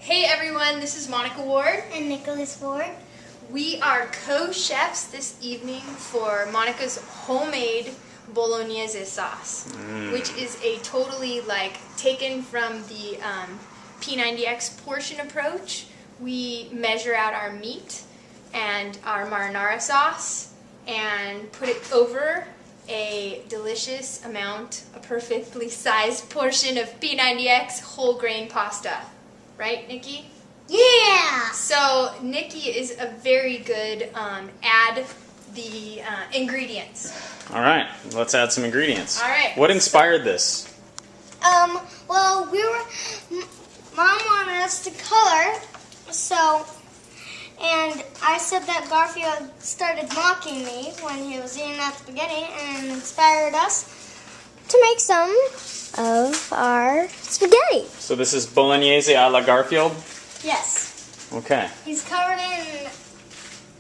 Hey everyone, this is Monica Ward. And Nicholas Ward. We are co-chefs this evening for Monica's homemade bolognese sauce, which is a totally taken from the P90X portion approach. We measure out our meat and our marinara sauce and put it over a delicious amount, a perfectly sized portion of P90X whole grain pasta. Right, Nikki? Yeah! So, Nikki is a very good add the ingredients. All right, let's add some ingredients. All right. What inspired this? Well, Mom wanted us to color, and I said that Garfield started mocking me when he was eating that spaghetti and inspired us to make some of our spaghetti. So this is bolognese a la Garfield? Yes. Okay. He's covered in...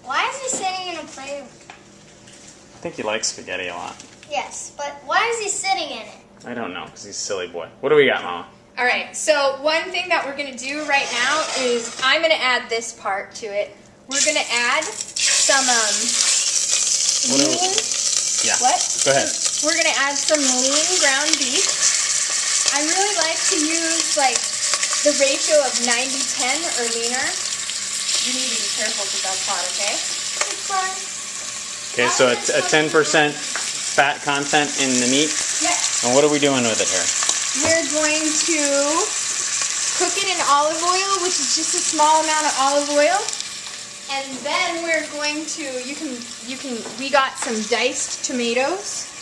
Why is he sitting in a plate? I think he likes spaghetti a lot. Yes, but why is he sitting in it? I don't know, because he's a silly boy. What do we got, Mama? All right, so one thing that we're going to do right now is I'm going to add this part to it. We're going to add some lean... Yeah. What? Go ahead. We're going to add some lean ground beef. I really like to use the ratio of 90-10 or leaner. You need to be careful because that's hot, okay? It's fine. Okay, so a 10% fat content in the meat. Yes. And what are we doing with it here? We're going to cook it in olive oil, which is just a small amount of olive oil. And then we're going to, we got some diced tomatoes.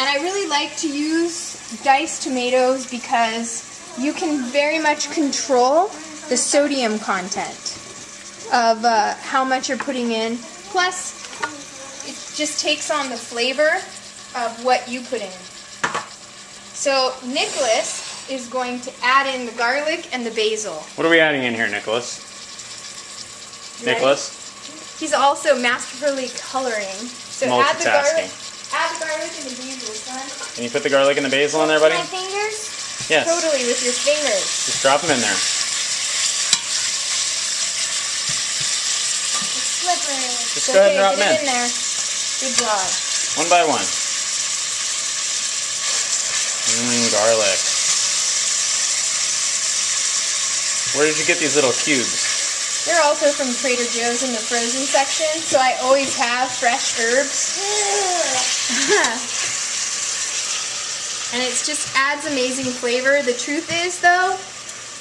And I really like to use diced tomatoes because you can very much control the sodium content of how much you're putting in. Plus, it just takes on the flavor of what you put in. So Nicholas is going to add in the garlic and the basil. What are we adding in here, Nicholas? Nicholas? He's also masterfully coloring. So add the garlic and the basil, son. Can you put the garlic and the basil in there, buddy? My fingers? Yes. Totally, with your fingers. Just drop them in there. It's slippery. Just go ahead and drop get them it in there. Good job. One by one. Garlic. Where did you get these little cubes? They're also from Trader Joe's in the frozen section, so I always have fresh herbs. And it just adds amazing flavor. The truth is, though,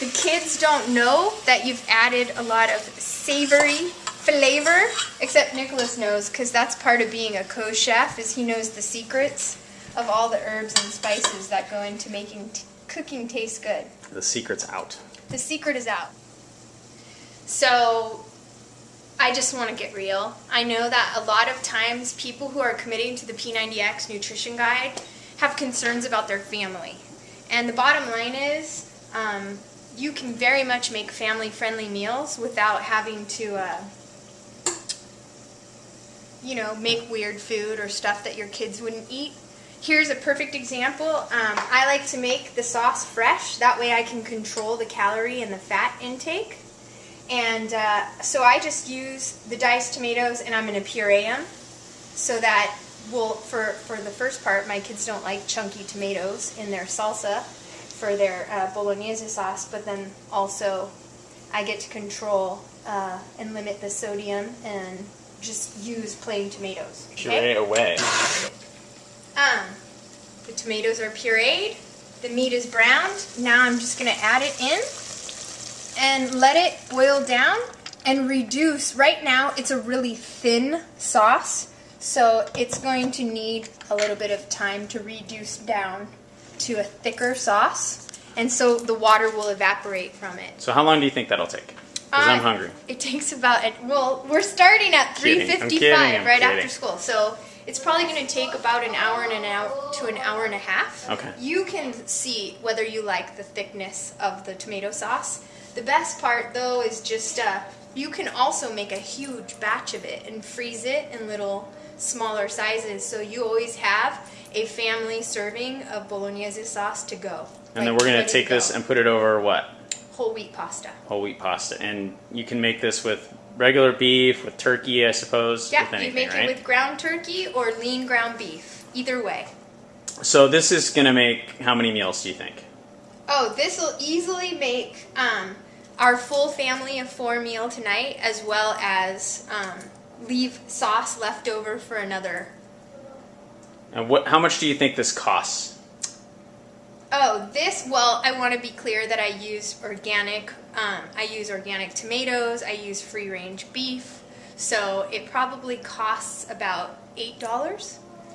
the kids don't know that you've added a lot of savory flavor, except Nicholas knows, because that's part of being a co-chef, is he knows the secrets of all the herbs and spices that go into making cooking taste good. The secret's out. The secret is out. So, I just want to get real. I know that a lot of times people who are committing to the P90X nutrition guide have concerns about their family. And the bottom line is, you can very much make family-friendly meals without having to, make weird food or stuff that your kids wouldn't eat. Here's a perfect example. I like to make the sauce fresh. That way I can control the calorie and the fat intake. And so I just use the diced tomatoes and I'm going to puree them so that, for the first part, my kids don't like chunky tomatoes in their salsa for their bolognese sauce, but then also I get to control and limit the sodium and just use plain tomatoes. Puree away. The tomatoes are pureed, the meat is browned. Now I'm just going to add it in and let it boil down and reduce. Right now it's a really thin sauce, so it's going to need a little bit of time to reduce down to a thicker sauce, and so the water will evaporate from it. So how long do you think that'll take? Because I'm hungry. It takes about, we're starting at 3:55 right after school, so it's probably going to take about an hour to an hour and a half. Okay. You can see whether you like the thickness of the tomato sauce. The best part, though, is just you can also make a huge batch of it and freeze it in little smaller sizes, so you always have a family serving of bolognese sauce to go. And then we're going to take this and put it over what? whole wheat pasta. Whole wheat pasta. And you can make this with regular beef, with turkey, I suppose. Yeah, with anything, you make right? it with ground turkey or lean ground beef. Either way. So this is going to make how many meals, do you think? Oh, this will easily make our full family of 4 meal tonight, as well as leave sauce left over for another. And how much do you think this costs? Oh, well, I want to be clear that I use organic. I use organic tomatoes. I use free-range beef. So it probably costs about $8.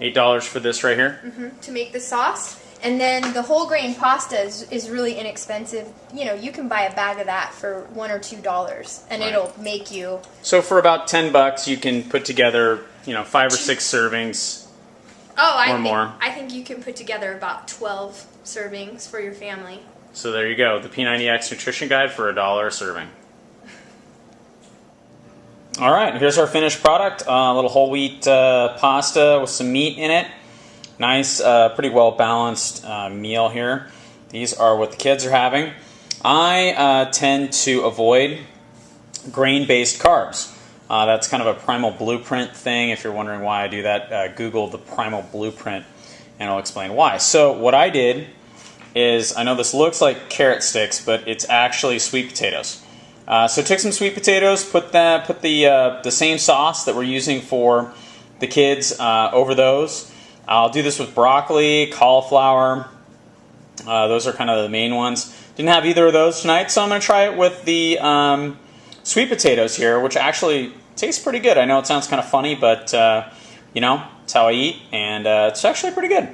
$8 for this right here? To make the sauce. And then the whole grain pasta is really inexpensive. You know, you can buy a bag of that for $1 or $2, and Right. it'll make you. So for about $10, you can put together, 5 or 6 servings. Oh, I think you can put together about 12 servings for your family. So there you go, the P90X Nutrition Guide for $1 a serving. All right, here's our finished product. A little whole wheat pasta with some meat in it. Nice, pretty well balanced meal here. These are what the kids are having. I tend to avoid grain-based carbs. That's kind of a Primal Blueprint thing. If you're wondering why I do that, Google the Primal Blueprint and I'll explain why. So what I did is, I know this looks like carrot sticks, but it's actually sweet potatoes. So took some sweet potatoes, put the same sauce that we're using for the kids over those. I'll do this with broccoli, cauliflower. Those are kind of the main ones. Didn't have either of those tonight, so I'm going to try it with the sweet potatoes here, which actually tastes pretty good. I know it sounds kind of funny, but it's how I eat, and it's actually pretty good.